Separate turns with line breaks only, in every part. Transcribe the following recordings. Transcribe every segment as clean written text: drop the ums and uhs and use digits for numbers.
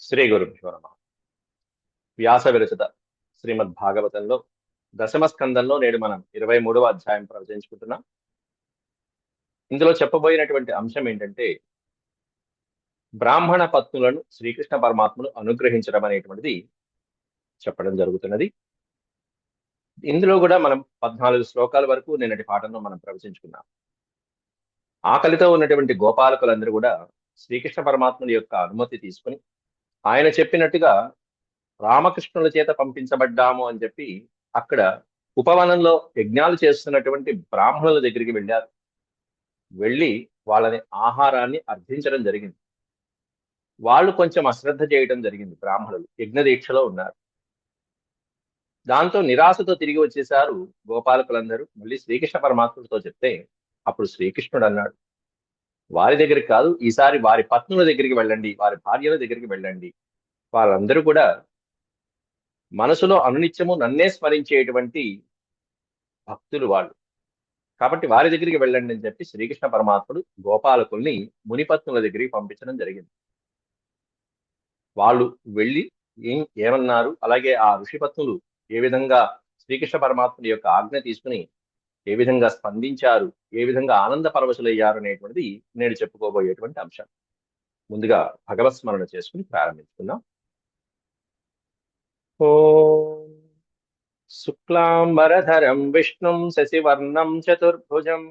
శ్రీ గురుభ్యో నమః. వ్యాస విరచిత శ్రీమద్ భాగవతంలో దశమ స్కందంలో నేడు మనం 23వ అధ్యాయం ప్రవచించుకుంటున్నాం. ఇందులో చెప్పబోయినటువంటి అంశం ఏంటంటే బ్రాహ్మణ పత్నులను శ్రీకృష్ణ పరమాత్ములు అనుగ్రహించడం అనేటువంటిది చెప్పడం జరుగుతున్నది. ఇందులో కూడా మనం 14 శ్లోకాల వరకు నిన్నటి పాఠంలో మనం ప్రవచించుకున్నాం. ఆకలితో ఉన్నటువంటి గోపాలకులందరూ కూడా శ్రీకృష్ణ పరమాత్ముని యొక్క అనుమతి తీసుకుని ఆయన చెప్పినట్టుగా రామకృష్ణుల చేత పంపించబడ్డాము అని చెప్పి అక్కడ ఉపవనంలో యజ్ఞాలు చేస్తున్నటువంటి బ్రాహ్మణుల దగ్గరికి వెళ్ళారు. వెళ్ళి వాళ్ళని ఆహారాన్ని అర్థించడం జరిగింది. వాళ్ళు కొంచెం అశ్రద్ధ చేయడం జరిగింది. బ్రాహ్మణులు యజ్ఞ దీక్షలో ఉన్నారు. దాంతో నిరాశతో తిరిగి వచ్చేశారు గోపాలకులందరూ. మళ్ళీ శ్రీకృష్ణ పరమాత్ముడితో చెప్తే అప్పుడు శ్రీకృష్ణుడు అన్నాడు, వారి దగ్గరికి కాదు, ఈసారి వారి పత్నుల దగ్గరికి వెళ్ళండి, వారి భార్యల దగ్గరికి వెళ్ళండి. వాళ్ళందరూ కూడా మనసులో అనునిత్యము నన్నే స్మరించేటువంటి భక్తులు వాళ్ళు, కాబట్టి వారి దగ్గరికి వెళ్ళండి అని చెప్పి శ్రీకృష్ణ పరమాత్ముడు గోపాలకుల్ని మునిపత్నుల దగ్గరికి పంపించడం జరిగింది. వాళ్ళు వెళ్ళి ఏమన్నారు, అలాగే ఆ ఋషిపత్నులు ఏ విధంగా శ్రీకృష్ణ పరమాత్ముడి యొక్క ఆజ్ఞ తీసుకుని ఏ విధంగా స్పందించారు, ఏ విధంగా ఆనంద పరవశులయ్యారు అనేటువంటిది నేను చెప్పుకోబోయేటువంటి అంశం. ముందుగా భగవత్ స్మరణ చేసుకుని ప్రారంభించుకుందాం. ఓం శుక్లాంబరధరం విష్ణుం శశివర్ణం చతుర్భుజం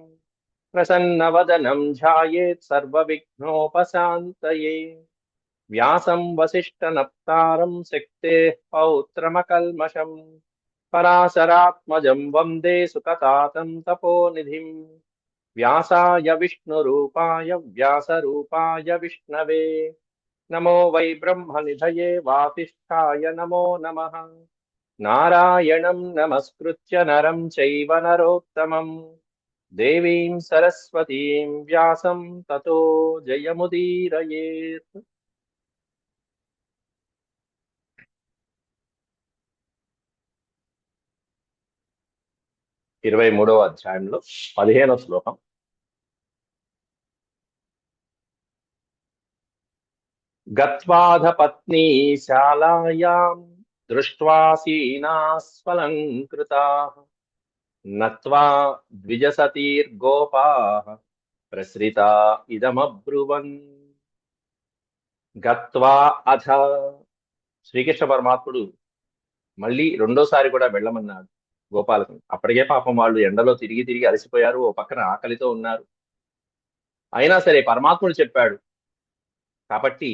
ప్రసన్నవదనం ధ్యాయేత్ సర్వవిఘ్నోపశాంతయే వ్యాసం వసిష్ఠనప్తారం శక్తేః పౌత్రమకల్మషం పరాశరాత్మజం వందే సుఖతాతం తపోనిధిం వ్యాసాయ విష్ణురూపాయ వ్యాసరూపాయ విష్ణవే నమో వై బ్రహ్మనిధయే వాసిష్ఠాయ నమో నమః. నారాయణం నమస్కృత్య నరం చైవ నరోత్తమం దేవీం సరస్వతీం వ్యాసం తతో జయముదీరయేత్. 23వ అధ్యాయంలో 15వ శ్లోకం. గత్వాధ పత్నీ శాలాయాం దృష్ట్వాసీనాస్ఫలంకృతాః నత్వా ద్విజసతీర్గోపాః ప్రసృతా ఇదమబ్రువన్. గత్వా అథ, శ్రీకృష్ణ పరమాత్ముడు మళ్ళీ రెండోసారి కూడా వెళ్ళమన్నాడు గోపాలకు. అప్పటికే పాపం వాళ్ళు ఎండలో తిరిగి తిరిగి అలసిపోయారు, ఓ పక్కన ఆకలితో ఉన్నారు. అయినా సరే పరమాత్ముడు చెప్పాడు కాబట్టి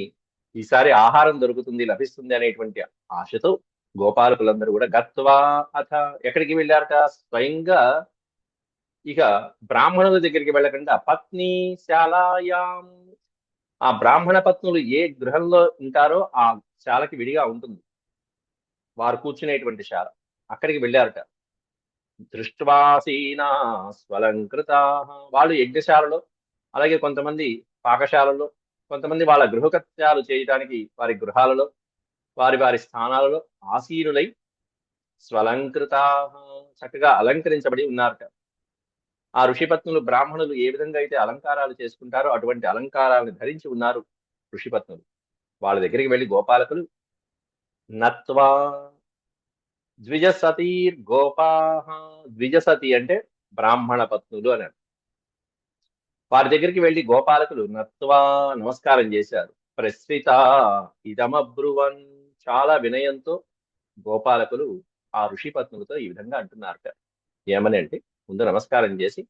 ఈసారి ఆహారం దొరుకుతుంది, లభిస్తుంది అనేటువంటి ఆశతో గోపాలకులందరూ కూడా గత్వా అథ, ఎక్కడికి వెళ్ళారట? స్వయంగా ఇక బ్రాహ్మణుల దగ్గరికి వెళ్ళకుండా పత్ని శాలాయాం, ఆ బ్రాహ్మణ పత్నులు ఏ గృహంలో ఉంటారో ఆ శాలకి విడిగా ఉంటుంది, వారు కూర్చునేటువంటి శాల, అక్కడికి వెళ్ళారట. దృష్ట్వాసీనా స్వలంకృతా, వాళ్ళు యజ్ఞశాలలో, అలాగే కొంతమంది పాకశాలలో, కొంతమంది వాళ్ళ గృహకృత్యాలు చేయడానికి వారి గృహాలలో, వారి వారి స్థానాలలో ఆసీనులై స్వలంకృతా, చక్కగా అలంకరించబడి ఉన్నారట. ఆ ఋషిపత్నులు బ్రాహ్మణులు ఏ విధంగా అయితే అలంకారాలు చేసుకుంటారో అటువంటి అలంకారాలను ధరించి ఉన్నారు ఋషిపత్నులు. వాళ్ళ దగ్గరికి వెళ్ళి గోపాలకులు నత్వా ద్విజసతీర్ గోపాహ, ద్విజసతి అంటే బ్రాహ్మణ పత్నులు అని అర్థం. వారి దగ్గరికి వెళ్ళి గోపాలకులు నత్వా నమస్కారం చేశారు. ప్రస్రిత ఇదమబ్రువన్, చాలా వినయంతో గోపాలకులు ఆ ఋషి పత్నులతో ఈ విధంగా అంటున్నారట. ఏమని అంటే, ముందు నమస్కారం చేసి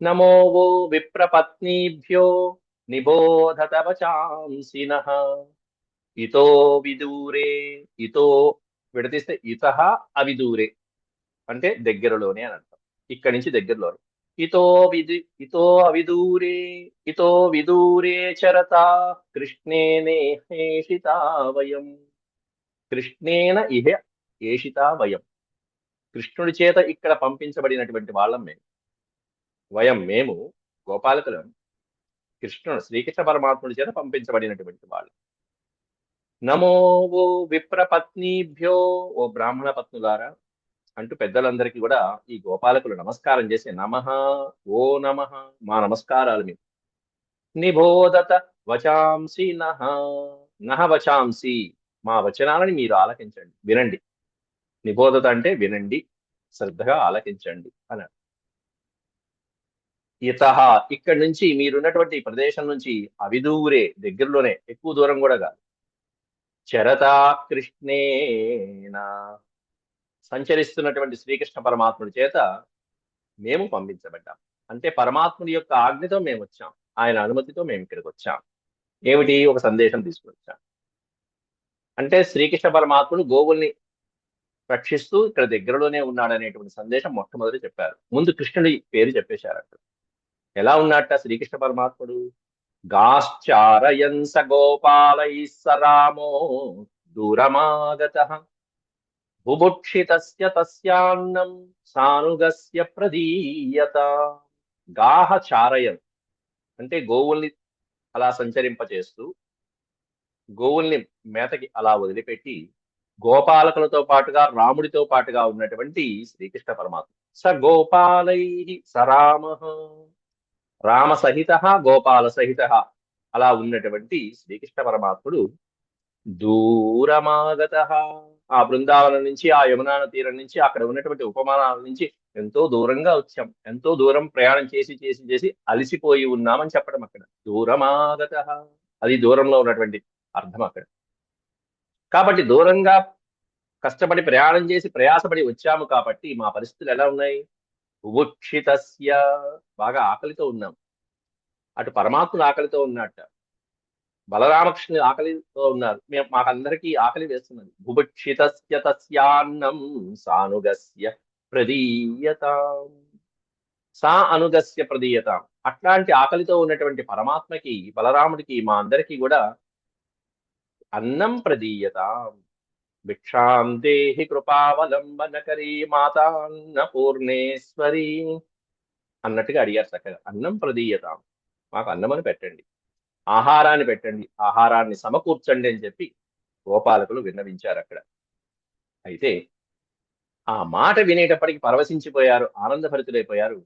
నమో వో విప్రపత్నీభ్యో నిబోధత వచాంసినః ఇతో విదూరే, ఇతో విడతీస్తే ఇతః అవిదూరే అంటే దగ్గరలోనే అని అర్థం. ఇక్కడి నుంచి దగ్గరలోనే. ఇతో ఇతో అవిదూరే, ఇతో విదూరే చరతా కృష్ణేనే హేషితా వయం. కృష్ణేన ఇహ ఏషితా వయం, కృష్ణుడి చేత ఇక్కడ పంపించబడినటువంటి వాళ్ళం మేము. వయం మేము గోపాలకులం కృష్ణుడు శ్రీకృష్ణ పరమాత్ముడి చేత పంపించబడినటువంటి వాళ్ళు. నమో ఓ విప్రపత్నీభ్యో, ఓ బ్రాహ్మణ పత్నులారా అంటూ పెద్దలందరికీ కూడా ఈ గోపాలకులు నమస్కారం చేసి నమః, ఓ నమః, మా నమస్కారాలు మీకు. నిబోధత వచాంసి నః, నహ వచాంసి, మా వచనాలని మీరు ఆలకించండి, వినండి. నిబోధత అంటే వినండి, శ్రద్ధగా ఆలకించండి అన్నాడు. ఇతహ, ఇక్కడి నుంచి మీరున్నటువంటి ఈ ప్రదేశం నుంచి అవిదూరే, దగ్గరలోనే, ఎక్కువ దూరం కూడా కాదు, చరతా కృష్ణేన, సంచరిస్తున్నటువంటి శ్రీకృష్ణ పరమాత్ముడి చేత మేము పంపించబడ్డాం. అంటే పరమాత్ముడి యొక్క ఆజ్ఞతో మేము వచ్చాం, ఆయన అనుమతితో మేము ఇక్కడికి వచ్చాం. ఏమిటి? ఒక సందేశం తీసుకొచ్చాం. అంటే శ్రీకృష్ణ పరమాత్ముడు గోవుల్ని రక్షిస్తూ ఇక్కడ దగ్గరలోనే ఉన్నాడనేటువంటి సందేశం మొట్టమొదటి చెప్పారు. ముందు కృష్ణుడి పేరు చెప్పేశారు అక్కడ. ఎలా ఉన్నట్ట శ్రీకృష్ణ పరమాత్ముడు? గాశ్చారయన్ స గోపాలై స రామో దూరమాగతః బుభుక్షితస్య తస్యాన్నం సానుగస్య ప్రదీయత. గాహ చారయన్ అంటే గోవుల్ని అలా సంచరింపచేస్తూ, గోవుల్ని మేతకి అలా వదిలిపెట్టి, గోపాలకులతో పాటుగా రాముడితో పాటుగా ఉన్నటువంటి శ్రీకృష్ణ పరమాత్మ. స గోపాలై స రామ, రామ సహిత గోపాల సహిత అలా ఉన్నటువంటి శ్రీకృష్ణ పరమాత్ముడు దూరమాగత, ఆ బృందావనం నుంచి, ఆ యమునా తీరం నుంచి, అక్కడ ఉన్నటువంటి ఉపమానాల నుంచి ఎంతో దూరంగా వచ్చాం, ఎంతో దూరం ప్రయాణం చేసి చేసి చేసి అలసిపోయి ఉన్నామని చెప్పడం అక్కడ. దూరమాగత, అది దూరంలో ఉన్నటువంటి అర్థం అక్కడ. కాబట్టి దూరంగా కష్టపడి ప్రయాణం చేసి ప్రయాసపడి వచ్చాము కాబట్టి మా పరిస్థితులు ఎలా ఉన్నాయి? బుభుక్షితస్య, బాగా ఆకలితో ఉన్నాం. అటు పరమాత్ముడు ఆకలితో ఉన్నట్ట, బలరామకృష్ణుని ఆకలితో ఉన్నారు, మాకందరికీ ఆకలి వేస్తున్నది. బుభుక్షితస్య తస్యాన్నం సానుగస్య ప్రదీయతాం, సా అనుగస్య ప్రదీయతాం. అట్లాంటి ఆకలితో ఉన్నటువంటి పరమాత్మకి, బలరాముడికి, మా అందరికీ కూడా అన్నం ప్రదీయతాం. భిక్షాం దేహి కృపావలంబనకరీ మాతాన్నపూర్ణేశ్వరి అన్నట్టుగా అడిగారు చక్కగా. అన్నం ప్రదీయతాం, మాకు అన్నమని పెట్టండి, ఆహారాన్ని పెట్టండి, ఆహారాన్ని సమకూర్చండి అని చెప్పి గోపాలకులు విన్నవించారు అక్కడ. అయితే ఆ మాట వినేటప్పటికి పరవశించిపోయారు, ఆనందభరితులైపోయారు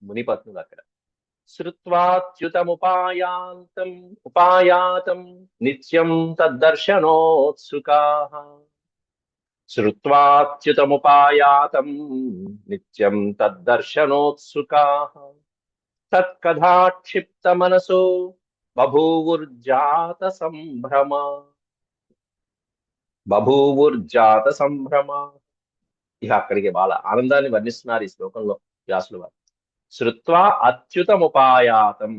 మునిపత్నులు అక్కడ. శ్రుత్వాచ్యుతముపాయాంతం ఉపాయాతం నిత్యం తద్దర్శనోత్సుకాః, శ్రుత్వాచ్యుతముపాయాతం నిత్యం తద్దర్శనోత్సుకాః, తత్కథాక్షిప్త మనసో బభూవుర్జాత సంభ్రమ, బభూవుర్జాత సంభ్రమ. ఇక అక్కడికి వాళ్ళ ఆనందాన్ని వర్ణిస్తున్నారు ఈ శ్లోకంలో వ్యాసులు వారు. శ్రుత్వా అచ్యుతముపాయాతం,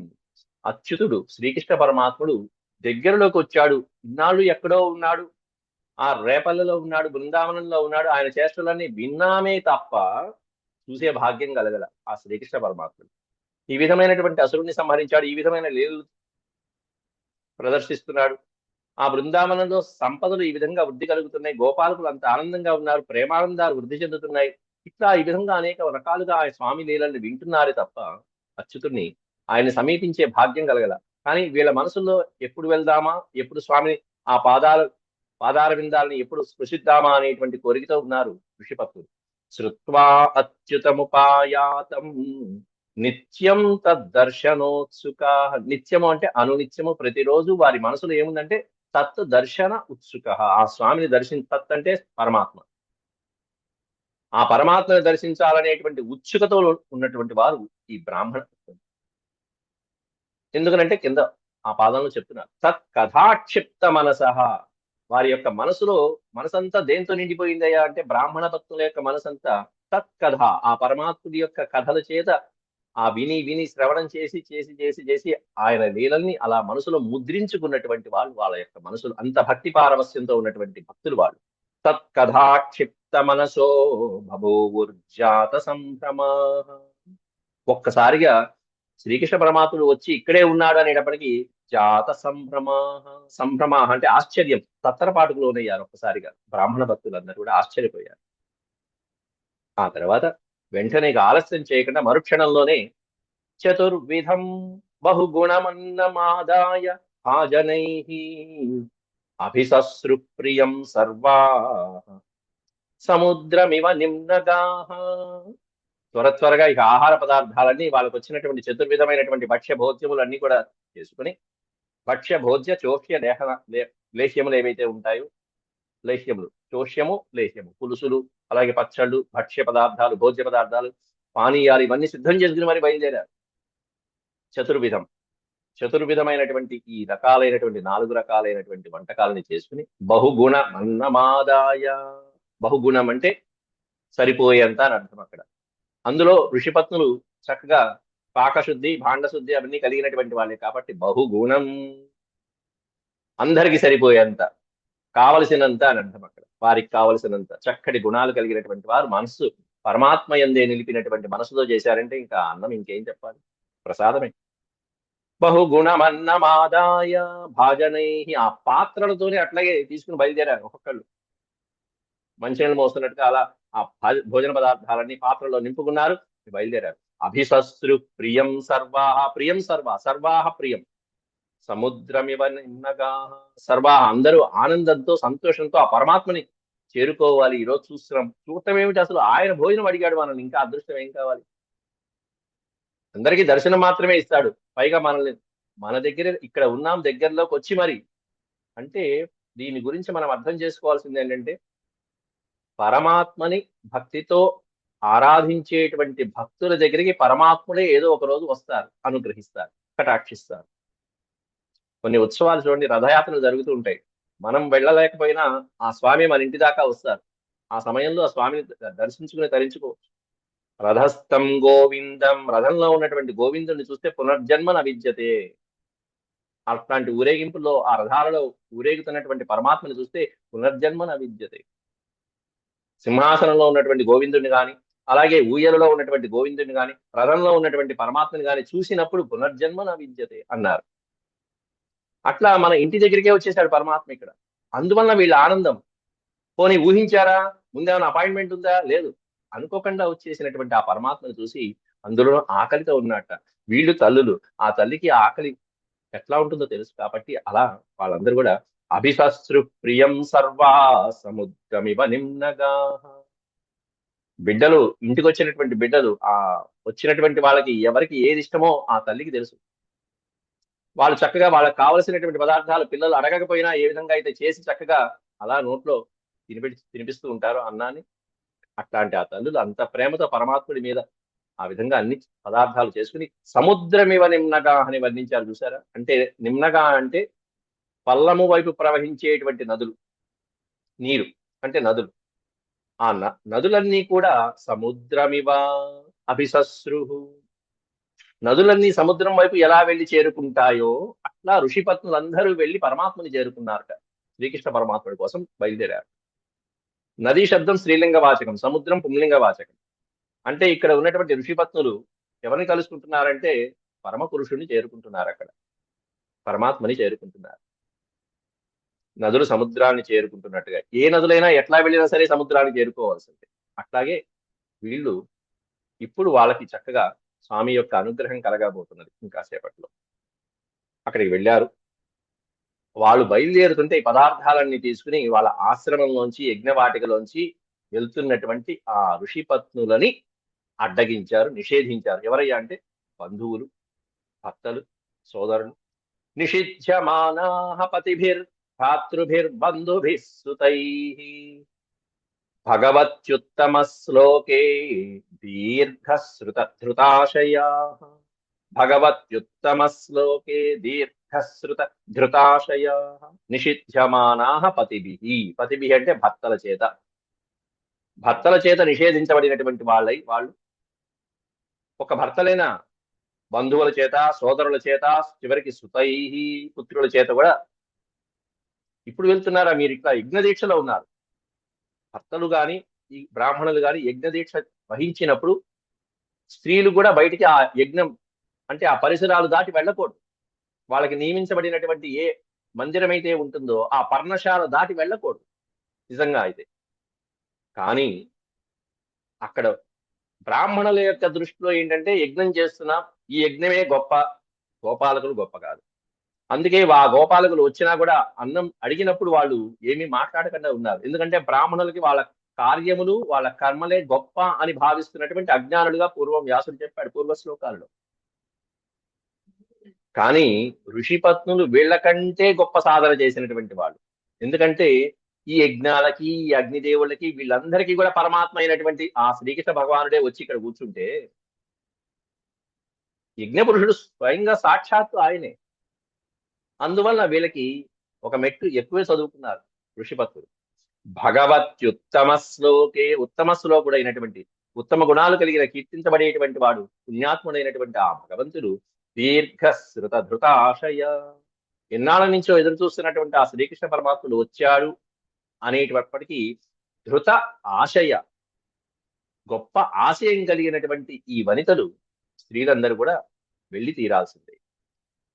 అచ్యుతుడు శ్రీకృష్ణ పరమాత్ముడు దగ్గరలోకి వచ్చాడు. ఇన్నాళ్ళు ఎక్కడో ఉన్నాడు, ఆ రేపల్లలో ఉన్నాడు, బృందావనంలో ఉన్నాడు. ఆయన చేష్టలన్నీ విన్నామే తప్ప చూసే భాగ్యం కలగల ఆ శ్రీకృష్ణ పరమాత్ముడు. ఈ విధమైనటువంటి అసురుణ్ణి సంహరించాడు, ఈ విధమైన లీలలు ప్రదర్శిస్తున్నాడు. ఆ బృందావనంలో సంపదలు ఈ విధంగా వృద్ధి కలుగుతున్నాయి, గోపాలకులు అంత ఆనందంగా ఉన్నారు, ప్రేమానందాలు వృద్ధి చెందుతున్నాయి. ఇట్లా ఈ విధంగా అనేక రకాలుగా ఆయన స్వామి లీలల్ని వింటున్నారే తప్ప అచ్యుతుడిని ఆయన సమీపించే భాగ్యం కలగల. కానీ వీళ్ళ మనసుల్లో ఎప్పుడు వెళ్దామా, ఎప్పుడు స్వామిని ఆ పాదార విందాలని ఎప్పుడు స్పృశిద్దామా అనేటువంటి కోరికతో ఉన్నారు ఋషిపత్తులు. శ్రుత్వా అచ్యుతముపాయాతం నిత్యం తద్దర్శనోత్సుక. నిత్యము అంటే అనునిత్యము, ప్రతిరోజు వారి మనసులో ఏముందంటే తత్ దర్శన ఉత్సుక, ఆ స్వామిని తత్ అంటే పరమాత్మ, ఆ పరమాత్మని దర్శించాలనేటువంటి ఉత్సుకతో ఉన్నటువంటి వారు ఈ బ్రాహ్మణ. ఎందుకనంటే కింద ఆ పాదంలో చెప్తున్నారు, తత్ కథాక్షిప్త మనసహ, వారి యొక్క మనసంతా దేంతో నిండిపోయిందయ్యా అంటే బ్రాహ్మణ భక్తుల యొక్క మనసంతా తత్ కథ, ఆ పరమాత్ముడి యొక్క కథల చేత ఆ విని విని శ్రవణం చేసి చేసి చేసి చేసి ఆయన లీలల్ని అలా మనసులో ముద్రించుకున్నటువంటి వాళ్ళు, వాళ్ళ యొక్క మనసులు అంత భక్తి పారవస్యంతో ఉన్నటువంటి భక్తులు వాళ్ళు. తత్ కథాక్షిప్త మనసో భభూవుర్జాత సంభ్రమా. ఒక్కసారిగా శ్రీకృష్ణ పరమాత్ముడు వచ్చి ఇక్కడే ఉన్నాడు అనేటప్పటికీ జాత సంభ్రమ అంటే ఆశ్చర్యం, తత్తరపాటుకు లోనయ్యారు ఒక్కసారిగా బ్రాహ్మణ భక్తులందరూ కూడా ఆశ్చర్యపోయారు. ఆ తర్వాత వెంటనే ఆలస్యం చేయకుండా మరుక్షణంలోనే చతుర్విధం బహుగుణమన్నమాదాయ భాజనై అభిసస్రు ప్రియం సర్వా సముద్రమివ నిమ్నగాః. త్వరగా ఇక ఆహార పదార్థాలన్నీ వాళ్ళకు వచ్చినటువంటి చతుర్విధమైనటువంటి భక్ష్య భోజ్యములన్నీ కూడా చేసుకుని భక్ష్య భోజ్య చోష్య లేహ్యములు ఏవైతే ఉంటాయో, లేహ్యములు, చోష్యము లేహ్యము, పులుసులు, అలాగే పచ్చళ్ళు, భక్ష్య పదార్థాలు, భోజ్య పదార్థాలు, పానీయాలు ఇవన్నీ సిద్ధం చేసుకుని మరి బయలుదేరారు. చతుర్విధం చతుర్విధమైనటువంటి ఈ రకాలైనటువంటి 4 రకాలైనటువంటి వంటకాలని చేసుకుని బహుగుణ అన్నమాదాయ. బహుగుణం అంటే సరిపోయేంత అని అర్థం అక్కడ. అందులో ఋషిపత్నులు చక్కగా పాకశుద్ధి, భాండశుద్ధి అవన్నీ కలిగినటువంటి వాళ్ళే కాబట్టి బహుగుణం, అందరికి సరిపోయేంత, కావలసినంత అని అర్థం అక్కడ. వారికి కావలసినంత చక్కటి గుణాలు కలిగినటువంటి వారు, మనస్సు పరమాత్మ యందే నిలిపినటువంటి మనసుతో చేశారంటే ఇంకా అన్నం ఇంకేం చెప్పాలి, ప్రసాదమే. బహుగుణమన్నమాదాయ భాజనై, ఆ పాత్రలతోనే అట్లాగే తీసుకుని బయలుదేరారు ఒక్కొక్కళ్ళు. మంచినీళ్ళు మోస్తున్నట్టుగా అలా ఆ భోజన పదార్థాలన్నీ పాత్రలో నింపుకున్నారు, బయలుదేరారు. అభిశస్త్రు ప్రియం సర్వాహ, ప్రియం సర్వాహ ప్రియం సముద్రమివ నిన్నగా. సర్వాహ అందరూ ఆనందంతో సంతోషంతో ఆ పరమాత్మని చేరుకోవాలి. ఈరోజు చూడటం ఏమిటి, అసలు ఆయన భోజనం అడిగాడు మనల్ని, ఇంకా అదృష్టం ఏం కావాలి. అందరికీ దర్శనం మాత్రమే ఇస్తాడు, పైగా మనల్ని మన దగ్గర ఇక్కడ ఉన్నాం దగ్గరలోకి వచ్చి మరి అంటే దీని గురించి మనం అర్థం చేసుకోవాల్సింది ఏంటంటే పరమాత్మని భక్తితో ఆరాధించేటువంటి భక్తుల దగ్గరికి పరమాత్ముడే ఏదో ఒక రోజు వస్తారు, అనుగ్రహిస్తారు, కటాక్షిస్తారు. కొన్ని ఉత్సవాలు చూడండి, రథయాత్రలు జరుగుతూ ఉంటాయి. మనం వెళ్ళలేకపోయినా ఆ స్వామి మన ఇంటి దాకా వస్తారు. ఆ సమయంలో ఆ స్వామిని దర్శించుకుని తరించుకోవచ్చు. రథస్థం గోవిందం, రథంలో ఉన్నటువంటి గోవిందుని చూస్తే పునర్జన్మ నవిద్యతే. అట్లాంటి ఊరేగింపుల్లో ఆ రథాలలో ఊరేగుతున్నటువంటి పరమాత్మని చూస్తే పునర్జన్మ నవిద్యతే. సింహాసనంలో ఉన్నటువంటి గోవిందుని గాని, అలాగే ఊయలలో ఉన్నటువంటి గోవిందుని గాని, రథంలో ఉన్నటువంటి పరమాత్మని గాని చూసినప్పుడు పునర్జన్మ నవిద్యతే అన్నారు. అట్లా మన ఇంటి దగ్గరికే వచ్చేసాడు పరమాత్మ ఇక్కడ. అందువల్ల వీళ్ళ ఆనందం. పోనీ ఊహించారా, ముందేమైనా అపాయింట్మెంట్ ఉందా, లేదు, అనుకోకుండా వచ్చేసినటువంటి ఆ పరమాత్మను చూసి అందులో ఆకలితో ఉన్నట్ట. వీళ్ళు తల్లులు, ఆ తల్లికి ఆకలి ఎట్లా ఉంటుందో తెలుసు కాబట్టి అలా వాళ్ళందరూ కూడా అభిశస్త్రు ప్రియం సర్వా సముద్రమివ నిమ్నగా. బిడ్డలు, ఇంటికి వచ్చినటువంటి బిడ్డలు, ఆ వచ్చినటువంటి వాళ్ళకి ఎవరికి ఏది ఇష్టమో ఆ తల్లికి తెలుసు. వాళ్ళు చక్కగా వాళ్ళకి కావలసినటువంటి పదార్థాలు పిల్లలు అడగకపోయినా ఏ విధంగా అయితే చేసి చక్కగా అలా నోట్లో తినిపిస్తూ ఉంటారో అన్నాన్ని, అట్లాంటి ఆ తల్లులు అంత ప్రేమతో పరమాత్ముడి మీద ఆ విధంగా అన్ని పదార్థాలు చేసుకుని సముద్రమివ నిమ్నగా అని వర్ణించారు చూసారా. అంటే నిమ్నగా అంటే పల్లము వైపు ప్రవహించేటువంటి నదులు, నీరు అంటే నదులు. ఆ నదులన్నీ కూడా సముద్రమివ అభిశస్రు. నదులన్నీ సముద్రం వైపు ఎలా వెళ్ళి చేరుకుంటాయో అట్లా ఋషిపత్నులందరూ వెళ్ళి పరమాత్మని చేరుకున్నారట. శ్రీకృష్ణ పరమాత్ముడి కోసం బయలుదేరారు. నదీ శబ్దం స్త్రీలింగ వాచకం, సముద్రం పుంలింగ వాచకం. అంటే ఇక్కడ ఉన్నటువంటి ఋషిపత్నులు ఎవరిని కలుసుకుంటున్నారంటే పరమ పురుషుణ్ణి చేరుకుంటున్నారు, అక్కడ పరమాత్మని చేరుకుంటున్నారు. నదులు సముద్రాన్ని చేరుకుంటున్నట్టుగా, ఏ నదులైనా ఎట్లా వెళ్ళినా సరే సముద్రాన్ని చేరుకోవాల్సిందే. అట్లాగే వీళ్ళు ఇప్పుడు వాళ్ళకి చక్కగా స్వామి యొక్క అనుగ్రహం కలగబోతున్నది ఇంకాసేపట్లో. అక్కడికి వెళ్ళారు. వాళ్ళు బయలుదేరుతుంటే ఈ పదార్థాలన్నీ తీసుకుని వాళ్ళ ఆశ్రమంలోంచి, యజ్ఞవాటికలోంచి వెళ్తున్నటువంటి ఆ ఋషిపత్నులని అడ్డగించారు, నిషేధించారు. ఎవరయ్యా అంటే బంధువులు, భర్తలు, సోదరులు. నిషిధ్యమానాః పతిభిర్ భ్రాతృభిర్బంధుభిः సుతైః భగవత్యుత్తమ శ్లోకే దీర్ఘశ్రుతధృతాశయాః. భగవత్యుత్తమ శ్లోకే దీర్ఘశ్రుత ధృతాశయాః. నిషిధ్యమానాః పతిభిః, పతిభిః అంటే భర్తల చేత, భర్తల చేత నిషేధించబడినటువంటి వాళ్ళు ఒక భర్తలైన బంధువుల చేత, సోదరుల చేత, చివరికి సుతై పుత్రుల చేత కూడా. ఇప్పుడు వెళ్తున్నారా మీరు, ఇట్లా యజ్ఞ దీక్షలో ఉన్నారు. భర్తలు గాని ఈ బ్రాహ్మణులు గాని యజ్ఞ దీక్ష వహించినప్పుడు స్త్రీలు కూడా బయటికి ఆ యజ్ఞం అంటే ఆ పరిసరాలు దాటి వెళ్ళకూడదు. వాళ్ళకి నియమించబడినటువంటి ఏ మందిరం అయితే ఉంటుందో ఆ పర్ణశాల దాటి వెళ్ళకూడదు నిజంగా అయితే. కానీ అక్కడ బ్రాహ్మణుల యొక్క దృష్టిలో ఏంటంటే యజ్ఞం చేస్తున్నాం, ఈ యజ్ఞమే గొప్ప, గోపాలకులు గొప్ప కాదు. అందుకే ఆ గోపాలకులు వచ్చినా కూడా అన్నం అడిగినప్పుడు వాళ్ళు ఏమీ మాట్లాడకుండా ఉన్నారు. ఎందుకంటే బ్రాహ్మణులకి వాళ్ళ కార్యములు, వాళ్ళ కర్మలే గొప్ప అని భావిస్తున్నటువంటి అజ్ఞానులుగా పూర్వం వ్యాసుడు చెప్పాడు పూర్వ శ్లోకాలలో. కానీ ఋషిపత్నులు వీళ్ళకంటే గొప్ప సాధన చేసినటువంటి వాళ్ళు. ఎందుకంటే ఈ యజ్ఞాలకి, ఈ అగ్నిదేవులకి, వీళ్ళందరికీ కూడా పరమాత్మ అయినటువంటి ఆ శ్రీకృష్ణ భగవానుడే వచ్చి ఇక్కడ కూర్చుంటే, యజ్ఞ పురుషుడు స్వయంగా సాక్షాత్తు ఆయనే. అందువల్ల వీళ్ళకి ఒక మెట్టు ఎక్కువే చదువుకున్నారు ఋషిపత్నులు. భగవత్యుత్తమ శ్లోకే, ఉత్తమ శ్లోకుడైనటువంటి, ఉత్తమ గుణాలు కలిగిన, కీర్తించబడేటువంటి వాడు, పుణ్యాత్ముడైనటువంటి ఆ భగవంతుడు దీర్ఘశ్రుత ధృత ఆశయ, ఎన్నాళ్ళ నుంచో ఎదురు చూస్తున్నటువంటి ఆ శ్రీకృష్ణ పరమాత్ముడు వచ్చాడు అనేటప్పటికీ ధృత ఆశయ, గొప్ప ఆశయం కలిగినటువంటి ఈ వనితలు, స్త్రీలందరూ కూడా వెళ్ళి తీరాల్సిందే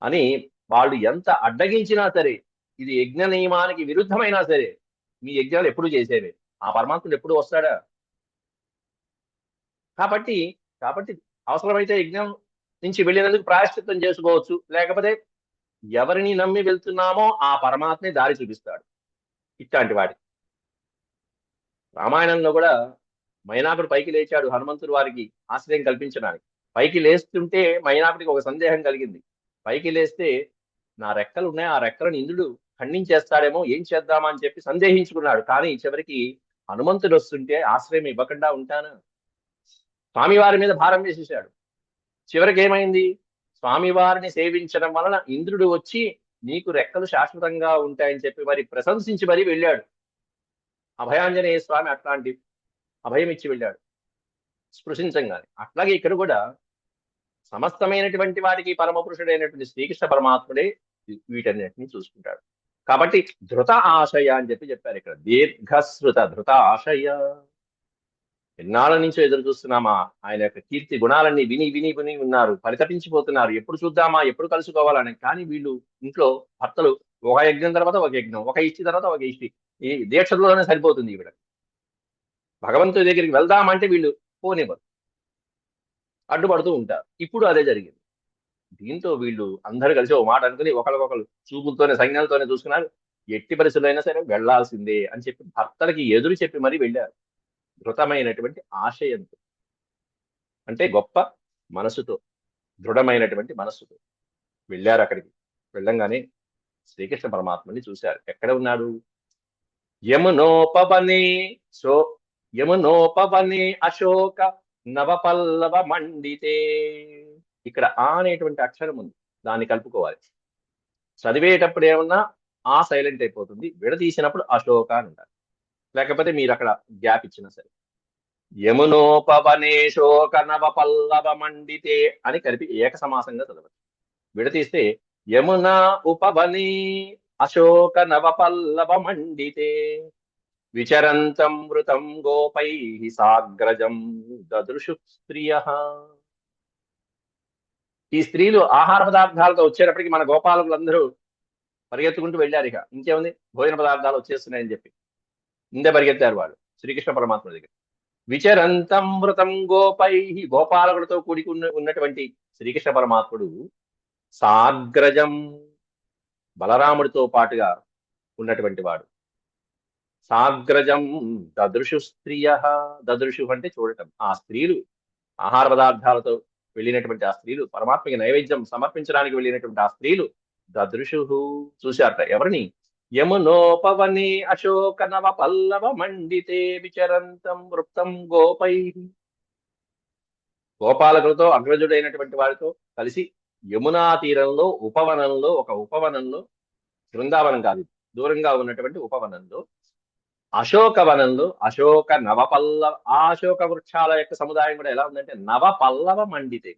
అని, వాళ్ళు ఎంత అడ్డగించినా సరే, ఇది యజ్ఞ నియమానికి విరుద్ధమైనా సరే, మీ యజ్ఞాలు ఎప్పుడు చేసేవే, ఆ పరమాత్ముడు ఎప్పుడు వస్తాడా? కాబట్టి కాబట్టి అవసరమైతే యజ్ఞం నుంచి వెళ్ళినందుకు ప్రాయశ్చిత్తం చేసుకోవచ్చు, లేకపోతే ఎవరిని నమ్మి వెళ్తున్నామో ఆ పరమాత్మే దారి చూపిస్తాడు ఇట్లాంటి వాడి. రామాయణంలో కూడా మైనాకుడు పైకి లేచాడు హనుమంతుడు వారికి ఆశ్రయం కల్పించడానికి. పైకి లేస్తుంటే మైనాకుడికి ఒక సందేహం కలిగింది. పైకి లేస్తే నా రెక్కలు ఉన్నాయి, ఆ రెక్కలను ఇంద్రుడు ఖండించేస్తాడేమో, ఏం చేద్దామా అని చెప్పి సందేహించుకున్నాడు. కానీ చివరికి హనుమంతుడు వస్తుంటే ఆశ్రయం ఇవ్వకుండా ఉంటానా? స్వామివారి మీద భారం వేసేశాడు. చివరికి ఏమైంది? స్వామివారిని సేవించడం వలన ఇంద్రుడు వచ్చి నీకు రెక్కలు శాశ్వతంగా ఉంటాయని చెప్పి మరి ప్రశంసించి మరీ వెళ్ళాడు. అభయాంజనేయ స్వామి అట్లాంటి అభయం ఇచ్చి వెళ్ళాడు స్పృశించంగానే. అట్లాగే ఇక్కడ కూడా సమస్తమైనటువంటి వాటికి పరమపురుషుడైనటువంటి శ్రీకృష్ణ పరమాత్ముడే వీటన్నిటిని చూసుకుంటాడు. కాబట్టి ధృత ఆశయ అని చెప్పారు ఇక్కడ. దీర్ఘశ్రుత ధృత ఆశయ, ఎన్నాళ్ళ నుంచో ఎదురు చూస్తున్నామా ఆయన యొక్క కీర్తి గుణాలన్నీ విని విని విని ఉన్నారు, పరితపించిపోతున్నారు, ఎప్పుడు చూద్దామా, ఎప్పుడు కలుసుకోవాలని. కానీ వీళ్ళు ఇంట్లో భర్తలు ఒక యజ్ఞం తర్వాత ఒక యజ్ఞం, ఒక ఇష్టి తర్వాత ఒక ఇష్టి, ఈ దీక్షలోనే సరిపోతుంది ఈవిడ. భగవంతుడి దగ్గరికి వెళ్దామంటే వీళ్ళు పోనివ్వరు, అడ్డుపడుతూ ఉంటారు. ఇప్పుడు అదే జరిగింది. దీంతో వీళ్ళు అందరూ కలిసి ఓ మాట అనుకుని ఒకరికొకరు చూపులతోనే, సంజ్ఞలతోనే చూసుకున్నారు. ఎట్టి పరిస్థితులైనా సరే వెళ్లాల్సిందే అని చెప్పి భర్తలకి ఎదురు చెప్పి మరీ వెళ్ళారు, ధృతమైనటువంటి ఆశయంతో. అంటే గొప్ప మనసుతో, దృఢమైనటువంటి మనస్సుతో వెళ్ళారు అక్కడికి. వెళ్ళంగానే శ్రీకృష్ణ పరమాత్మని చూశారు. ఎక్కడ ఉన్నాడు? యమునోపవనే సో యమునోపవనే అశోక నవపల్లవ మండితే. ఇక్కడ ఆ అనేటువంటి అక్షరం ఉంది, దాన్ని కలుపుకోవాలి. చదివేటప్పుడు ఏమన్నా ఆ సైలెంట్ అయిపోతుంది, విడదీసినప్పుడు అశోక అని ఉంటారు. లేకపోతే మీరు అక్కడ గ్యాప్ ఇచ్చినా సరే. యమునోపవనే శోక నవ పల్లవ మండితే అని కలిపి ఏక సమాసంగా చదవచ్చు. విడతీస్తే యమునా ఉపవనే అశోక నవ పల్లవ మండితే విచరంతం మృతం గోపై సాగ్రజం దదృశు స్త్రియ. ఈ స్త్రీలు ఆహార పదార్థాలతో వచ్చేటప్పటికి మన గోపాలకులందరూ పరిగెత్తుకుంటూ వెళ్ళారు. ఇక ఇంకేముంది, భోజన పదార్థాలు వచ్చేస్తున్నాయని చెప్పి ముందే పరిగెత్తారు వాళ్ళు శ్రీకృష్ణ పరమాత్మ దగ్గర. విచరంతం మృతం గోపై, గోపాలకులతో కూడి ఉన్నటువంటి శ్రీకృష్ణ పరమాత్ముడు సాగ్రజం, బలరాముడితో పాటుగా ఉన్నటువంటి వాడు. సాగ్రజం దదృశు స్త్రియ, దదృశు అంటే చూడటం. ఆ స్త్రీలు, ఆహార పదార్థాలతో వెళ్ళినటువంటి ఆ స్త్రీలు, పరమాత్మకి నైవేద్యం సమర్పించడానికి వెళ్ళినటువంటి ఆ స్త్రీలు దదృశు చూశారట. ఎవరిని? యమునోపవనే అశోక నవ పల్లవ మండితే విచరంతం వృప్తం గోపై, గోపాలకులతో అగ్రజుడైనటువంటి వారితో కలిసి యమునా తీరంలో ఉపవనంలో, ఒక ఉపవనంలో, బృందావనం కాదు, దూరంగా ఉన్నటువంటి ఉపవనంలో, అశోకవనంలో, అశోక నవపల్లవ, ఆ అశోక వృక్షాల యొక్క సముదాయం కూడా ఎలా ఉందంటే నవపల్లవ మండితే,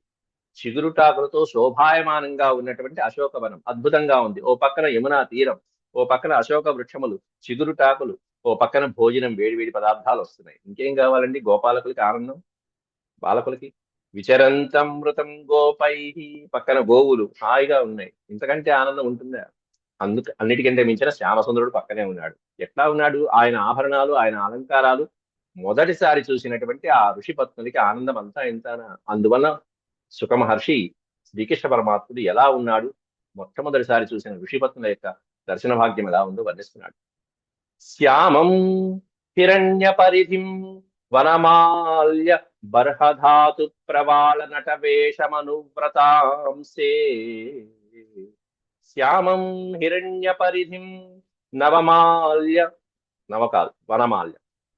చిగురుటాకులతో శోభాయమానంగా ఉన్నటువంటి అశోకవనం అద్భుతంగా ఉంది. ఓ పక్కన యమునా తీరం, ఓ పక్కన అశోక వృక్షములు, చిగురుటాకులు, ఓ పక్కన భోజనం, వేడివేడి పదార్థాలు వస్తున్నాయి. ఇంకేం కావాలండి గోపాలకులకి ఆనందం, బాలకులకి? విచరంతం మృతం గోపై, పక్కన గోవులు హాయిగా ఉన్నాయి, ఇంతకంటే ఆనందం ఉంటుందా? అన్నిటికంటే మించిన శ్యామసుందరుడు పక్కనే ఉన్నాడు. ఎట్లా ఉన్నాడు? ఆయన ఆభరణాలు, ఆయన అలంకారాలు మొదటిసారి చూసినటువంటి ఆ ఋషిపత్నులకి ఆనందం అంతా ఎంతనా. అందువల్ల సుఖమహర్షి శ్రీకృష్ణ పరమాత్ముడు ఎలా ఉన్నాడు, మొట్టమొదటిసారి చూసిన ఋషిపత్నుల యొక్క దర్శన భాగ్యం ఎలా ఉందో వర్ణిస్తున్నాడు. శ్యామం హిరణ్య పరిధిం వనమాల్య బర్హధాతు ప్రవాళ నటవేషమనువ్రతాంసే శ్యామం హిరణ్య పరిధిం వనమాల్య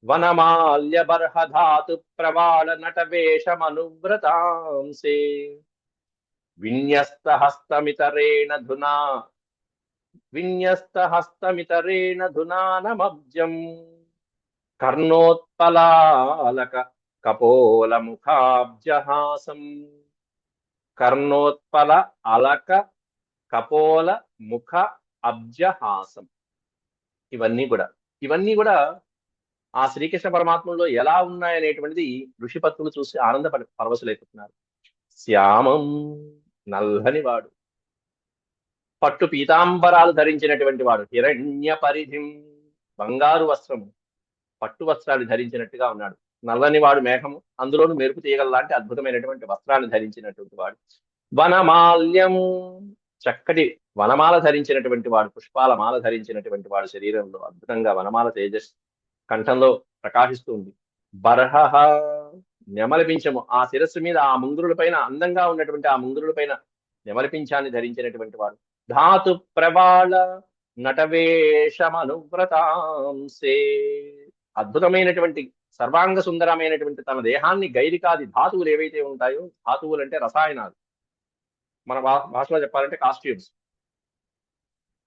వనమాల్య బర్హధాతు ప్రవాళ నటవేషమనువ్రతాంసే విన్యస్తహస్తమితరేణ ధునానమబ్జం కర్ణోత్పలాలక కపోలముఖాబ్జహాసం కర్ణోత్పల అలక కపోల ముఖ అబ్జహాసం. ఇవన్నీ కూడా ఆ శ్రీకృష్ణ పరమాత్మలో ఎలా ఉన్నాయనేటువంటిది ఋషిపత్నులు చూసి ఆనంద పరవశులైపోతున్నారు. శ్యామం నల్లని వాడు, పట్టు పీతాంబరాలు ధరించినటువంటి వాడు, హిరణ్య పరిధిం బంగారు వస్త్రము పట్టు వస్త్రాలు ధరించినట్టుగా ఉన్నాడు. నల్లని వాడు మేఘము, అందులోనూ మెరుపు తీగల లాంటి అద్భుతమైనటువంటి వస్త్రాలు ధరించినటువంటి వాడు. వనమాల్యం చక్కటి వనమాల ధరించినటువంటి వాడు, పుష్పాల మాల ధరించినటువంటి వాడు, శరీరంలో అద్భుతంగా వనమాల తేజస్ కంఠంలో ప్రకాశిస్తూ ఉంది. బర్హ నెమలిపించము, ఆ శిరస్సు మీద ఆ ముంగురుల పైన అందంగా ఉన్నటువంటి ఆ ముంగురుల పైన నెమలిపించాన్ని ధరించినటువంటి వాడు. ధాతు ప్రవాళ నటవేషమనువ్రతాంసే అద్భుతమైనటువంటి సర్వాంగ సుందరమైనటువంటి తన దేహాన్ని గైరికాది ధాతువులు ఏవైతే ఉంటాయో, ధాతువులు అంటే రసాయనాలు, మన భాషలో చెప్పాలంటే కాస్ట్యూమ్స్,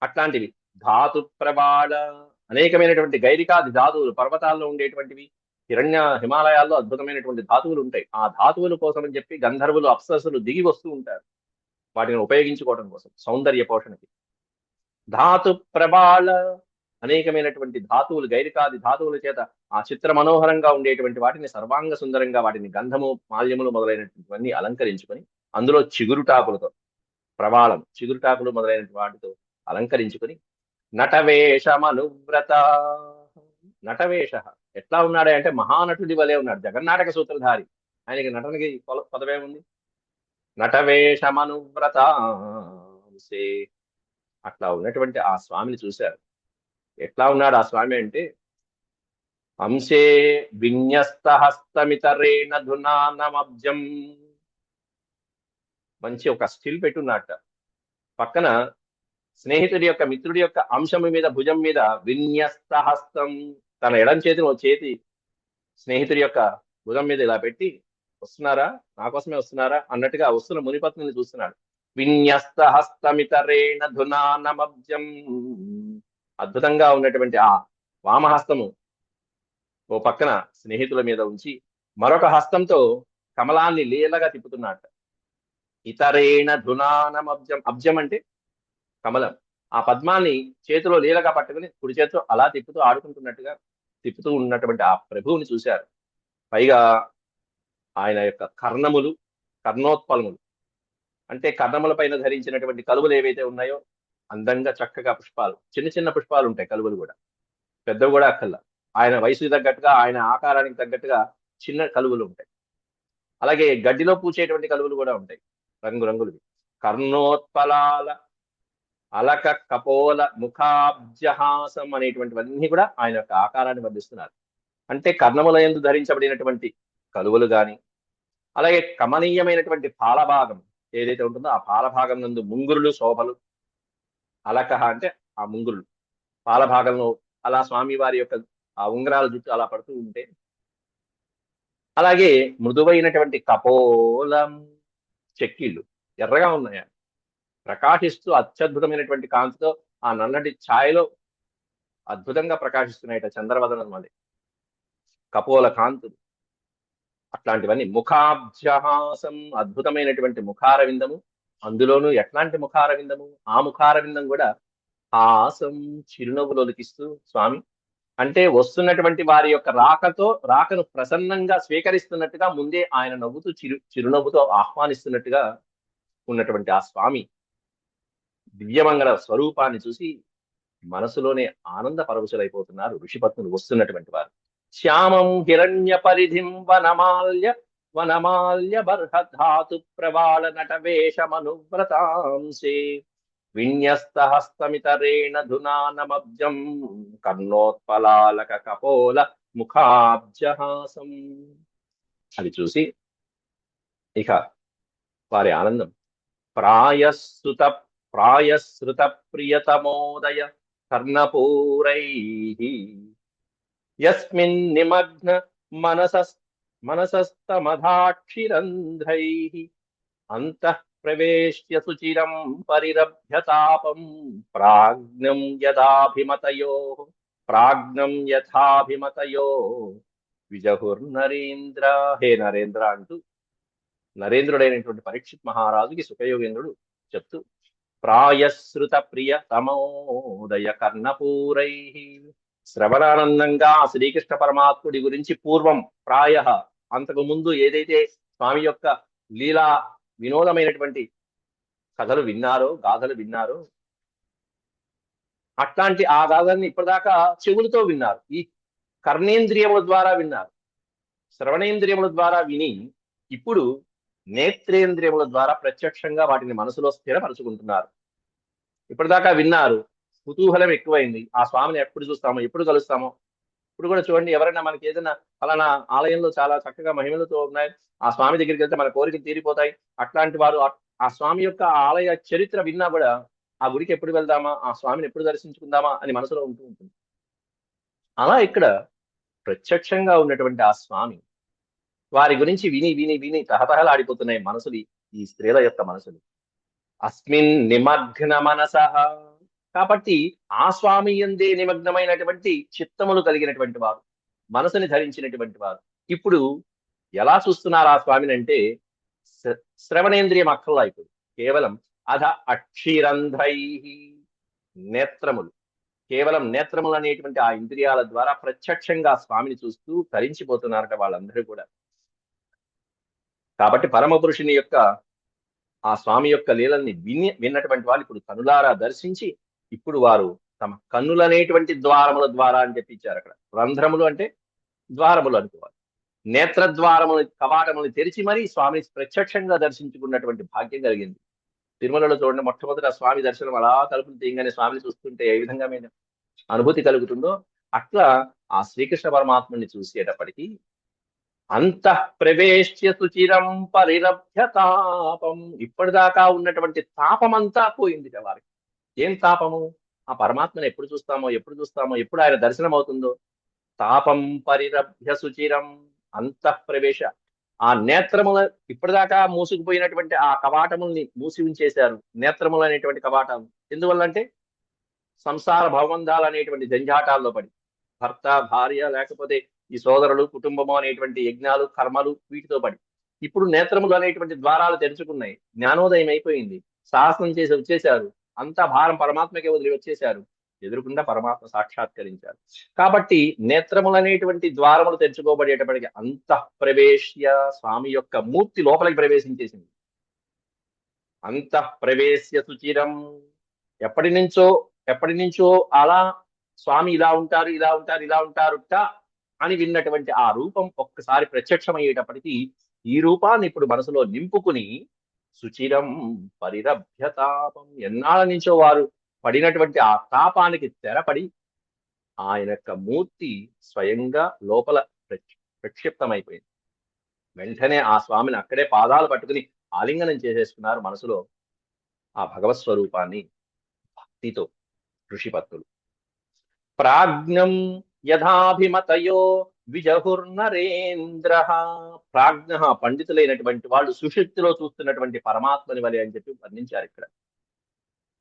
అట్లాంటివి. ధాతు ప్రవాళ అనేకమైనటువంటి గైరికాది ధాతువులు, పర్వతాల్లో ఉండేటువంటివి, హిమాలయాల్లో అద్భుతమైనటువంటి ధాతువులు ఉంటాయి. ఆ ధాతువుల కోసం అని చెప్పి గంధర్వులు అప్సరసులు దిగి వస్తూ ఉంటారు వాటిని ఉపయోగించుకోవడం కోసం, సౌందర్య పోషణకి. ధాతు ప్రబాళ అనేకమైనటువంటి ధాతువులు, గైరికాది ధాతువుల చేత ఆ చిత్ర మనోహరంగా ఉండేటువంటి వాటిని సర్వాంగ సుందరంగా, వాటిని గంధము మాల్యములు మొదలైనటువంటివన్నీ అలంకరించుకొని, అందులో చిగురుటాకులతో, ప్రవాళం చిగురుటాకులు మొదలైన వాటితో అలంకరించుకొని, నటవేషమనువ్రత నటవేష ఎట్లా ఉన్నాడే అంటే మహానటుడి వలె ఉన్నాడు, జగన్నాటక సూత్రధారి. ఆయనకి నటనకి పదవే ఉంది. నటవేషమనువ్రత అట్లా ఉన్నటువంటి ఆ స్వామిని చూశారు. ఎట్లా ఉన్నాడు ఆ స్వామి అంటే, అంశే విన్యస్తహస్తమితరేణ ధునానమబ్జం. మంచి ఒక స్టిల్ పెట్టున్నట్ట, పక్కన స్నేహితుడి యొక్క, మిత్రుడి యొక్క అంశము మీద, భుజం మీద విన్యస్తహస్తం, తన ఎడం చేతి స్నేహితుడి యొక్క భుజం మీద ఇలా పెట్టి, వస్తున్నారా, నా కోసమే వస్తున్నారా అన్నట్టుగా వస్తున్న మునిపత్నిని చూస్తున్నాడు. విన్యస్తహస్తమితరేణ ధునానమబ్జం అద్భుతంగా ఉన్నటువంటి ఆ వామహస్తము ఓ పక్కన స్నేహితుల మీద ఉంచి, మరొక హస్తంతో కమలాన్ని లీలగా తిప్పుతున్నట్ట. ఇతరేణ ధునానమబ్జం, అబ్జం అంటే కమలం. ఆ పద్మాన్ని చేతిలో లీలగా పట్టుకుని కుడి చేతితో అలా తిప్పుతూ ఆడుకుంటున్నట్టుగా తిప్పుతూ ఉన్నటువంటి ఆ ప్రభువుని చూశారు. పైగా ఆయన యొక్క కర్ణోత్పలములు అంటే కర్ణముల పైన ధరించినటువంటి కలువలు ఏవైతే ఉన్నాయో, అందంగా చక్కగా పుష్పాలు, చిన్న చిన్న పుష్పాలు ఉంటాయి, కలువలు కూడా పెద్దవి కూడా అక్కల్లా. ఆయన వయసుకి తగ్గట్టుగా, ఆయన ఆకారానికి తగ్గట్టుగా చిన్న కలువలు ఉంటాయి. అలాగే గడ్డిలో పూచేటువంటి కలువలు కూడా ఉంటాయి, రంగురంగులవి. కర్ణోత్పలాల అలక కపోల ముఖాబ్జహాసం అనేటువంటివన్నీ కూడా ఆయన యొక్క ఆకారాన్ని వర్ణిస్తున్నారు. అంటే కర్ణముల యందు ధరించబడినటువంటి కలువలు గాని, అలాగే కమనీయమైనటువంటి పాలభాగం ఏదైతే ఉంటుందో ఆ పాలభాగం నందు ముంగురులు, శోభలు, అలకహ అంటే ఆ ముంగురులు, పాలభాగంలో అలా స్వామివారి యొక్క ఆ ఉంగరాల జుట్టు అలా పడుతూ ఉంటే, అలాగే మృదువైనటువంటి కపోలం చెక్కిళ్ళు ఎర్రగా ఉన్నాయా, ప్రకాశిస్తూ అత్యద్భుతమైనటువంటి కాంతితో ఆ నల్లటి ఛాయలో అద్భుతంగా ప్రకాశిస్తున్నాయట చంద్రవదనం వలె కపోల కాంతులు. అట్లాంటివన్నీ. ముఖాబ్జహాసం అద్భుతమైనటువంటి ముఖారవిందము, అందులోనూ ఎట్లాంటి ముఖారవిందము, ఆ ముఖారవిందం కూడా హాసం చిరునవ్వులు ఒలికిస్తూ స్వామి అంటే వస్తున్నటువంటి వారి యొక్క రాకను ప్రసన్నంగా స్వీకరిస్తున్నట్టుగా ముందే ఆయన నవ్వుతూ చిరునవ్వుతో ఆహ్వానిస్తున్నట్టుగా ఉన్నటువంటి ఆ స్వామి దివ్యమంగళ స్వరూపాన్ని చూసి మనసులోనే ఆనంద పరవశులైపోతున్నారు ఋషిపత్నులు, వస్తున్నటువంటి వారు. శ్యామం హిరణ్య పరిధిం వనమాల్య బర్హధాతు ప్రవాళ నటవేషమనువ్రతాంసే విన్యస్తహస్తమితరేణ ధునానమబ్జం కర్ణోత్పలాలక కపోల ముఖాబ్జహాసం. అది చూసి ఇక వారి ఆనందం. ప్రాయస్సుత ప్రాయశ్రుత ప్రియతమోదయ కర్ణపూరైః యస్మిన్ నిమగ్న మనసస్తమధాక్షిరంధ్రైః అంతః ప్రవేశ్య సుచిరం పరిరభ్యతాపం ప్రాజ్ఞం యథాభిమతయో ప్రాజ్ఞం యథాభిమతయో విజహుర్నరేంద్ర. హే నరేంద్ర అంటూ నరేంద్రుడైనటువంటి పరీక్షిత్ మహారాజుకి సుఖయోగేంద్రుడు చెప్తూ ప్రాయశ్రుత ప్రియ తమోదయ కర్ణపూరై శ్రవణానందంగా శ్రీకృష్ణ పరమాత్ముడి గురించి పూర్వం అంతకు ముందు ఏదైతే స్వామి యొక్క లీలా వినోదమైనటువంటి కథలు విన్నారో గాథలు విన్నారో అట్లాంటి ఆ గాథల్ని ఇప్పటిదాకా చెవులతో విన్నారు, ఈ కర్ణేంద్రియముల ద్వారా విన్నారు. శ్రవణేంద్రియముల ద్వారా విని ఇప్పుడు నేత్రేంద్రియముల ద్వారా ప్రత్యక్షంగా వాటిని మనసులో స్థిరపరచుకుంటున్నారు. ఇప్పటిదాకా విన్నారు, కుతూహలం ఎక్కువైంది. ఆ స్వామిని ఎప్పుడు చూస్తామో, ఎప్పుడు కలుస్తామో. ఇప్పుడు కూడా చూడండి, ఎవరైనా మనకి ఏదైనా ఫలానా ఆలయంలో చాలా చక్కగా మహిమలతో ఉన్నాయి, ఆ స్వామి దగ్గరికి వెళ్తే మన కోరికలు తీరిపోతాయి, అట్లాంటి వారు ఆ స్వామి యొక్క ఆలయ చరిత్ర విన్నా కూడా ఆ గుడికి ఎప్పుడు వెళ్దామా, ఆ స్వామిని ఎప్పుడు దర్శించుకుందామా అని మనసులో ఉంటూ ఉంటుంది. అలా ఇక్కడ ప్రత్యక్షంగా ఉన్నటువంటి ఆ స్వామి వారి గురించి విని విని విని తహతహలాడిపోతున్నాయి మనసులు, ఈ స్త్రీల యొక్క మనసులు. అస్మిన్ నిమగ్న మనసః, కాబట్టి ఆ స్వామి యందే నిమగ్నమైనటువంటి చిత్తములు కలిగినటువంటి వారు, మనసుని ధరించినటువంటి వారు ఇప్పుడు ఎలా చూస్తున్నారు ఆ స్వామిని అంటే శ్రవణేంద్రియం అక్కర్లా, ఇప్పుడు కేవలం అధ అక్షిరంధ్రై నేత్రములు, కేవలం నేత్రములు అనేటువంటి ఆ ఇంద్రియాల ద్వారా ప్రత్యక్షంగా స్వామిని చూస్తూ ధరించిపోతున్నారట వాళ్ళందరూ కూడా. కాబట్టి పరమ పురుషుని యొక్క ఆ స్వామి యొక్క లీలల్ని విన్నటువంటి వాళ్ళు ఇప్పుడు కనులారా దర్శించి ఇప్పుడు వారు తమ కన్నులనేటువంటి ద్వారముల ద్వారా అని చెప్పించారు అక్కడ. రంధ్రములు అంటే ద్వారములు అనుకోవాలి. నేత్ర ద్వారములు కవాటములు తెరిచి మరీ స్వామిని ప్రత్యక్షంగా దర్శించుకున్నటువంటి భాగ్యం కలిగింది. తిరుమలలో చూడండి, మొట్టమొదటి స్వామి దర్శనం అలా తలుపులు తీయగానే స్వామిని చూస్తుంటే ఏ విధంగా మేము అనుభూతి కలుగుతుందో అట్లా ఆ శ్రీకృష్ణ పరమాత్మని చూసేటప్పటికీ అంతః ప్రవేశ్య సుచిరం పరిరభ్య తాపం, ఇప్పటిదాకా ఉన్నటువంటి తాపమంతా పోయింది వారికి. ఏం తాపము? ఆ పరమాత్మను ఎప్పుడు చూస్తామో, ఎప్పుడు చూస్తామో, ఎప్పుడు ఆయన దర్శనం అవుతుందో. తాపం పరిరభ్య సుచిరం అంతః ప్రవేశ, ఆ నేత్రముల ఇప్పటిదాకా మూసుకుపోయినటువంటి ఆ కవాటముల్ని మూసి ఉంచేశారు. నేత్రములు అనేటువంటి కవాటాలు ఎందువల్లంటే సంసార భవబంధాలు అనేటువంటి జంజాటాల్లో పడి, భర్త భార్య లేకపోతే ఈ సోదరులు కుటుంబము అనేటువంటి యజ్ఞాలు కర్మలు వీటితో పడి ఇప్పుడు నేత్రములు అనేటువంటి ద్వారాలు తెరుచుకున్నాయి. జ్ఞానోదయం అయిపోయింది, సాహసం చేసి వచ్చేశారు, అంతా భారం పరమాత్మకే వదిలి వచ్చేశారు, ఎదురుకుండా పరమాత్మ సాక్షాత్కరించారు. కాబట్టి నేత్రములు అనేటువంటి ద్వారములు తెరుచుకోబడేటప్పటికి అంతః ప్రవేశ్య, స్వామి యొక్క మూర్తి లోపలికి ప్రవేశించేసింది. అంతః ప్రవేశ్య సుచిరం, ఎప్పటి నుంచో అలా స్వామి ఇలా ఉంటారు, ఇలా ఉంటారు, ఇలా ఉంటారుట అని విన్నటువంటి ఆ రూపం ఒక్కసారి ప్రత్యక్షమయ్యేటప్పటికీ ఈ రూపాన్ని ఇప్పుడు మనసులో నింపుకుని సుచిరం పరిరభ్యతాపం, ఎన్నాళ్ళ నుంచో వారు పడినటువంటి ఆ తాపానికి తెరపడి ఆయన యొక్క మూర్తి స్వయంగా లోపల ప్రక్షిప్తమైపోయింది. వెంటనే ఆ స్వామిని అక్కడే పాదాలు పట్టుకుని ఆలింగనం చేసేసుకున్నారు మనసులో ఆ భగవత్ స్వరూపాన్ని భక్తితో ఋషిపత్తులు. ప్రాజ్ఞం యథాభిమతయో విజహుర్నరేంద్ర, ప్రాజ్ఞ పండితులైనటువంటి వాళ్ళు సుషుప్తిలో చూస్తున్నటువంటి పరమాత్మని వలె అని చెప్పి వర్ణించారు ఇక్కడ.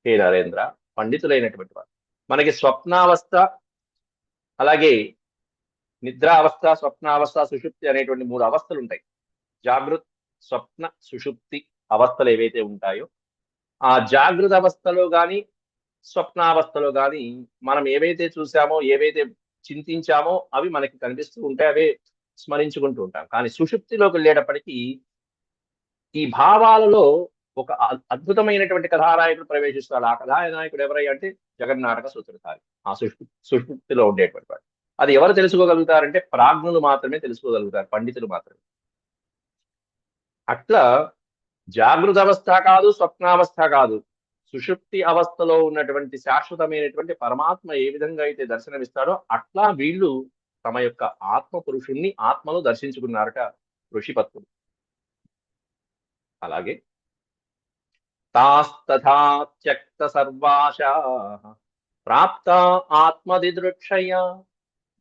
హే నరేంద్ర, పండితులైనటువంటి వారు. మనకి స్వప్నావస్థ, అలాగే నిద్రావస్థ, స్వప్నావస్థ, సుషుప్తి అనేటువంటి 3 అవస్థలు ఉంటాయి. జాగృత్, స్వప్న, సుషుప్తి అవస్థలు ఏవైతే ఉంటాయో ఆ జాగృత అవస్థలో గాని స్వప్నావస్థలో గాని మనం ఏవైతే చూసామో, ఏవైతే చింతించామో అవి మనకి కనిపిస్తూ ఉంటాయి, అవే స్మరించుకుంటూ ఉంటాం. కానీ సుషుప్తిలోకి వెళ్ళేటప్పటికీ ఈ భావాలలో ఒక అద్భుతమైనటువంటి కథానాయకుడు ప్రవేశిస్తాడు. ఆ కథానాయకుడు ఎవరై అంటే జగన్నాటక సూత్రధారి, ఆ సుషుప్తిలో ఉండేటువంటి వాడు. అది ఎవరు తెలుసుకోగలుగుతారంటే ప్రాజ్ఞులు మాత్రమే తెలుసుకోగలుగుతారు, పండితులు మాత్రమే. అట్లా జాగృత అవస్థ కాదు, స్వప్నావస్థ కాదు, సుషుప్తి అవస్థలో ఉన్నటువంటి శాశ్వతమైనటువంటి పరమాత్మ ఏ విధంగా అయితే దర్శనమిస్తాడో అట్లా వీళ్ళు తమ యొక్క ఆత్మ పురుషుణ్ణి ఆత్మను దర్శించుకున్నారట ఋషిపత్తులు. అలాగే తాస్తథా త్యక్త సర్వాశాః ప్రాప్త ఆత్మదిదృక్షయా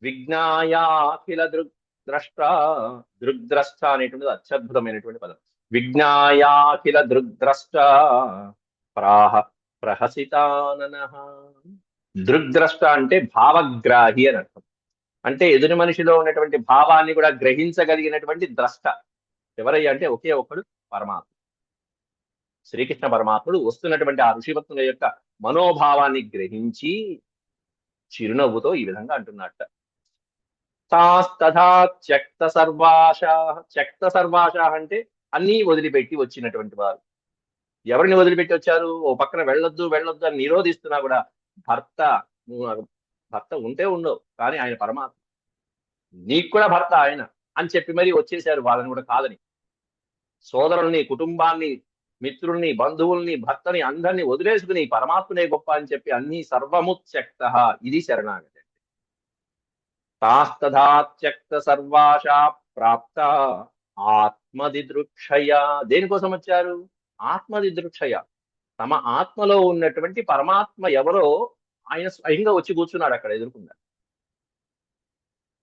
విజ్ఞాయాఖిల దృగ్ద్రష్ట. దృగ్ద్రష్ట అనేటువంటిది అత్యద్భుతమైనటువంటి పదం. విజ్ఞాయాఖిల దృగ్ద్రష్ట ప్రాహ ప్రహసితాననః. దృగ్ద్రష్ట అంటే భావగ్రాహి అని అర్థం. అంటే ఎదుటి మనిషిలో ఉన్నటువంటి భావాన్ని కూడా గ్రహించగలిగినటువంటి ద్రష్ట ఎవరయ్యా అంటే ఒకే ఒక్కడు పరమాత్మ. శ్రీకృష్ణ పరమాత్ముడు వస్తున్నటువంటి ఆ ఋషిపత్నుల యొక్క మనోభావాన్ని గ్రహించి చిరునవ్వుతో ఈ విధంగా అంటున్నట్ట. తాస్తథా త్యక్త సర్వాశాః. త్యక్త భర్త అంటే అన్నీ వదిలిపెట్టి వచ్చినటువంటి వారు. ఎవరిని వదిలిపెట్టి వచ్చారు? ఓ పక్కన వెళ్ళొద్దు వెళ్ళొద్దు అని నిరోధిస్తున్నా కూడా భర్త, భర్త ఉంటే ఉండవు కానీ ఆయన పరమాత్మ, నీకు కూడా భర్త ఆయన అని చెప్పి మరీ వచ్చేసారు వాళ్ళని కూడా కాదని. సోదరుల్ని, కుటుంబాన్ని, మిత్రుల్ని, బంధువుల్ని, భర్తని అందరినీ వదిలేసుకుని పరమాత్మనే గొప్ప అని చెప్పి అన్ని సర్వము త్యక్త. ఇది శరణాగతి. తాస్తథాత్యక్త సర్వాశా ప్రాప్త ఆత్మదిదృక్షయ. దేనికోసం వచ్చారు? ఆత్మదిదృక్షయ. తమ ఆత్మలో ఉన్నటువంటి పరమాత్మ ఎవరో ఆయన స్వయంగా వచ్చి కూర్చున్నాడు అక్కడ ఎదుర్కొన్నారు.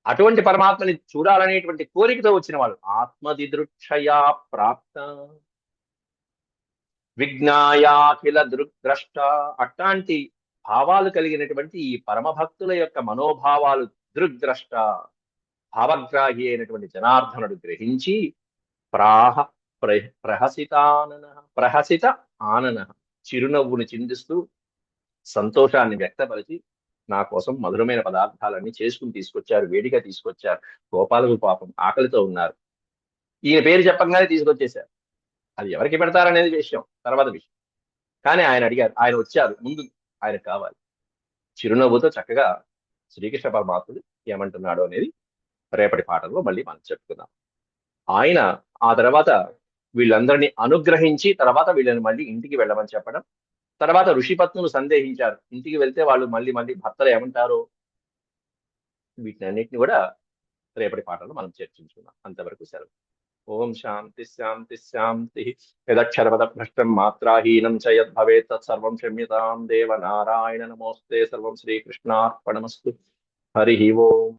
అటువంటి పరమాత్మని చూడాలనేటువంటి కోరికతో వచ్చిన వాళ్ళు. ఆత్మదిదృక్షయా ప్రాప్త విజ్ఞాయాఖిల దృగ్ద్రష్ట. అట్లాంటి భావాలు కలిగినటువంటి ఈ పరమభక్తుల యొక్క మనోభావాలు దృగ్ద్రష్ట, భావగ్రాహి అయినటువంటి జనార్దనుడు గ్రహించి ప్రాహ ప్రహసితానన, ప్రహసిత ఆనన, చిరునవ్వుని చిందిస్తూ సంతోషాన్ని వ్యక్తపరిచి నా కోసం మధురమైన పదార్థాలన్నీ చేసుకుని తీసుకొచ్చారు, వేడిగా తీసుకొచ్చారు. గోపాలకు పాపం ఆకలితో ఉన్నారు. ఈయన పేరు చెప్పగానే తీసుకొచ్చేశారు. అది ఎవరికి పెడతారనేది విషయం, తర్వాత విషయం. కానీ ఆయన అడిగారు, ఆయన వచ్చారు, ముందు ఆయన కావాలి. చిరునవ్వుతో చక్కగా శ్రీకృష్ణ పరమాత్ముడు ఏమంటున్నాడు అనేది రేపటి పాఠంలో మళ్ళీ మనం చెప్పుకుందాం. ఆయన ఆ తర్వాత వీళ్ళందరినీ అనుగ్రహించి తర్వాత వీళ్ళని మళ్ళీ ఇంటికి వెళ్ళమని చెప్పడం. తర్వాత ఋషిపత్నులు సందేహించారు, ఇంటికి వెళ్తే వాళ్ళు మళ్ళీ మళ్ళీ భర్తలు ఏమంటారో. వీటినన్నిటిని కూడా రేపటి పాఠంలో మనం చర్చించుకుందాం. అంతవరకు సెలవు. ఓం శాంతి శాంతి శాంతి. యదక్షరపద భ్రష్టం మాత్రాహీనం చ యద్భవేత్ తత్సర్వం క్షమ్యతాం దేవ నారాయణ నమోస్తే. సర్వం శ్రీకృష్ణార్పణమస్తు. హరి ఓం.